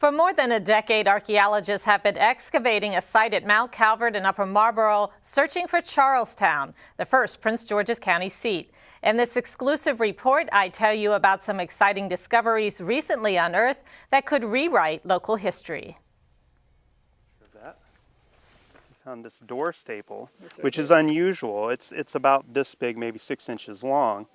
For more than a decade, archaeologists have been excavating a site at Mount Calvert in Upper Marlboro, searching for Charlestown, the first Prince George's County seat. In this exclusive report, I tell you about some exciting discoveries recently unearthed that could rewrite local history. We found this door staple, which is unusual. It's about this big, maybe 6 inches long.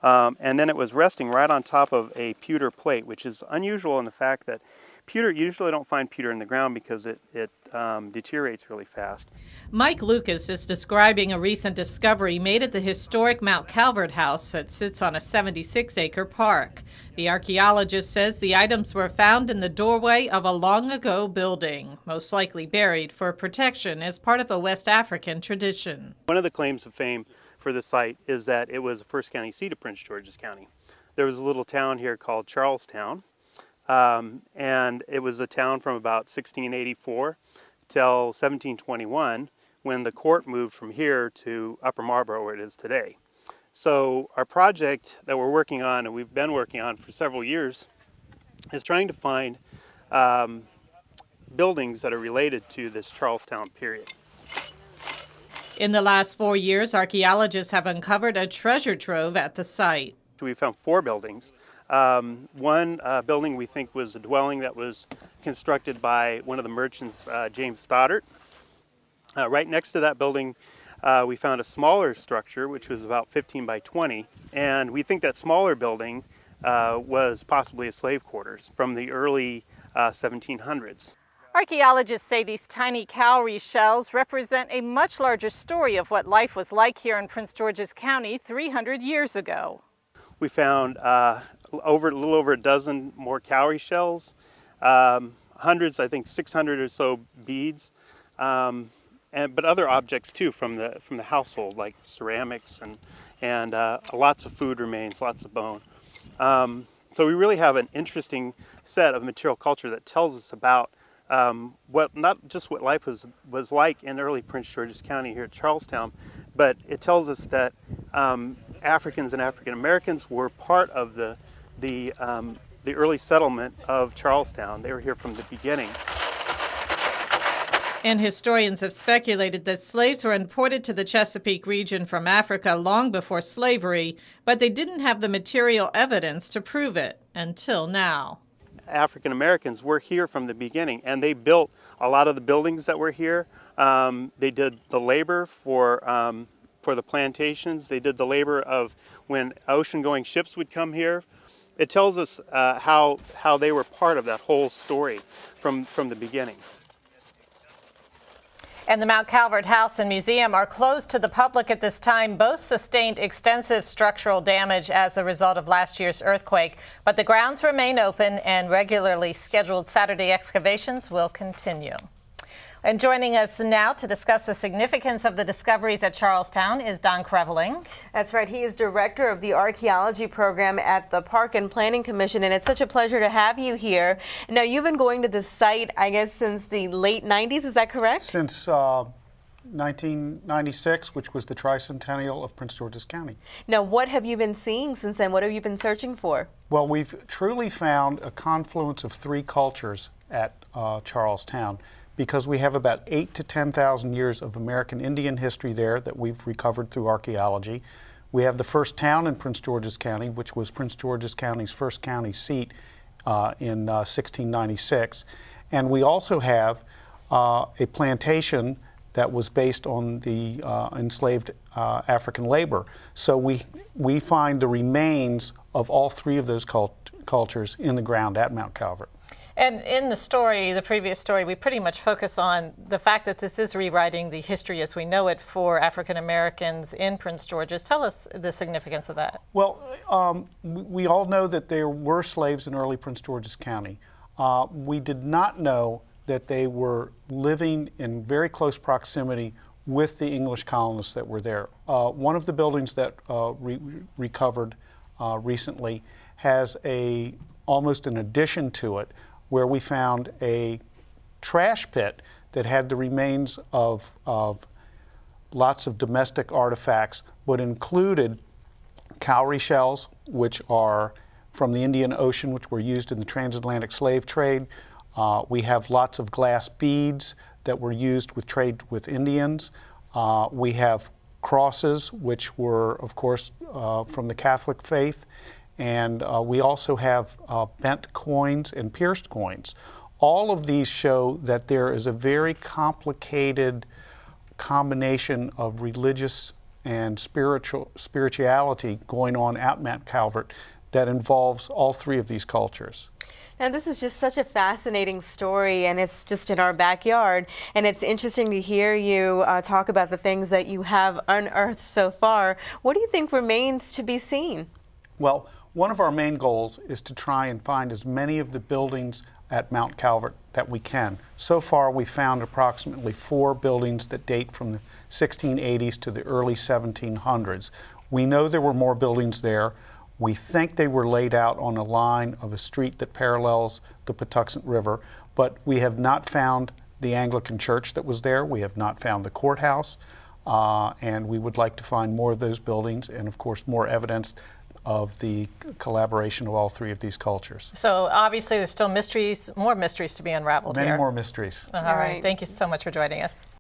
And then it was resting right on top of a pewter plate, which is unusual in the fact that pewter, you usually don't find pewter in the ground because it deteriorates really fast. Mike Lucas is describing a recent discovery made at the historic Mount Calvert house that sits on a 76-acre park. The archaeologist says the items were found in the doorway of a long-ago building, most likely buried for protection as part of a West African tradition. One of the claims of fame for the site is that it was the first county seat of Prince George's County. There was a little town here called Charlestown. And it was a town from about 1684 till 1721 when the court moved from here to Upper Marlboro, where it is today. So our project that we're working on, and we've been working on for several years, is trying to find buildings that are related to this Charlestown period. In the last 4 years, archaeologists have uncovered a treasure trove at the site. We found 4 buildings. One building we think was a dwelling that was constructed by one of the merchants, James Stoddart. Right next to that building, we found a smaller structure, which was about 15 by 20. And we think that smaller building was possibly a slave quarters from the early 1700s. Archaeologists say these tiny cowrie shells represent a much larger story of what life was like here in Prince George's County 300 years ago. We found a little over a dozen more cowrie shells, hundreds, I think 600 or so beads, but other objects too from the household, like ceramics and lots of food remains, lots of bone. So we really have an interesting set of material culture that tells us about not just what life was like in early Prince George's County here at Charlestown, but it tells us that Africans and African Americans were part of the early settlement of Charlestown. They were here from the beginning. And historians have speculated that slaves were imported to the Chesapeake region from Africa long before slavery, but they didn't have the material evidence to prove it until now. African Americans were here from the beginning, and they built a lot of the buildings that were here. They did the labor for the plantations. They did the labor of when ocean-going ships would come here. It tells us how they were part of that whole story from the beginning. And the Mount Calvert House and Museum are closed to the public at this time. Both sustained extensive structural damage as a result of last year's earthquake, but the grounds remain open and regularly scheduled Saturday excavations will continue. And joining us now to discuss the significance of the discoveries at Charlestown is Don Creveling. That's right. He is director of the archaeology program at the Park and Planning Commission, and it's such a pleasure to have you here. Now, you've been going to the site, I guess, since the late 90s. Is that correct? Since 1996, which was the tricentennial of Prince George's County. Now, what have you been seeing since then? What have you been searching for? Well, we've truly found a confluence of 3 cultures at Charlestown, because we have about 8,000 to 10,000 years of American Indian history there that we've recovered through archaeology. We have the first town in Prince George's County, which was Prince George's County's first county seat in 1696. And we also have a plantation that was based on the enslaved African labor. So we find the remains of all 3 of those cultures in the ground at Mount Calvert. And in the story, the previous story, we pretty much focus on the fact that this is rewriting the history as we know it for African Americans in Prince George's. Tell us the significance of that. Well, we all know that there were slaves in early Prince George's County. We did not know that they were living in very close proximity with the English colonists that were there. One of the buildings that recovered recently has almost an addition to it, where we found a trash pit that had the remains of lots of domestic artifacts, but included cowrie shells, which are from the Indian Ocean, which were used in the transatlantic slave trade, We have lots of glass beads that were used with trade with Indians. We have crosses, which were, of course, from the Catholic faith. And we also have bent coins and pierced coins. All of these show that there is a very complicated combination of religious and spirituality going on at Mount Calvert that involves all three of these cultures. Now, this is just such a fascinating story, and it's just in our backyard. And it's interesting to hear you talk about the things that you have unearthed so far. What do you think remains to be seen? Well, one of our main goals is to try and find as many of the buildings at Mount Calvert that we can. So far, we found approximately 4 buildings that date from the 1680s to the early 1700s. We know there were more buildings there. We think they were laid out on a line of a street that parallels the Patuxent River, but we have not found the Anglican church that was there. We have not found the courthouse, and we would like to find more of those buildings and, of course, more evidence of the collaboration of all three of these cultures. So obviously there's still mysteries, more mysteries to be unraveled Many here. more mysteries. All All right. right. Thank you so much for joining us.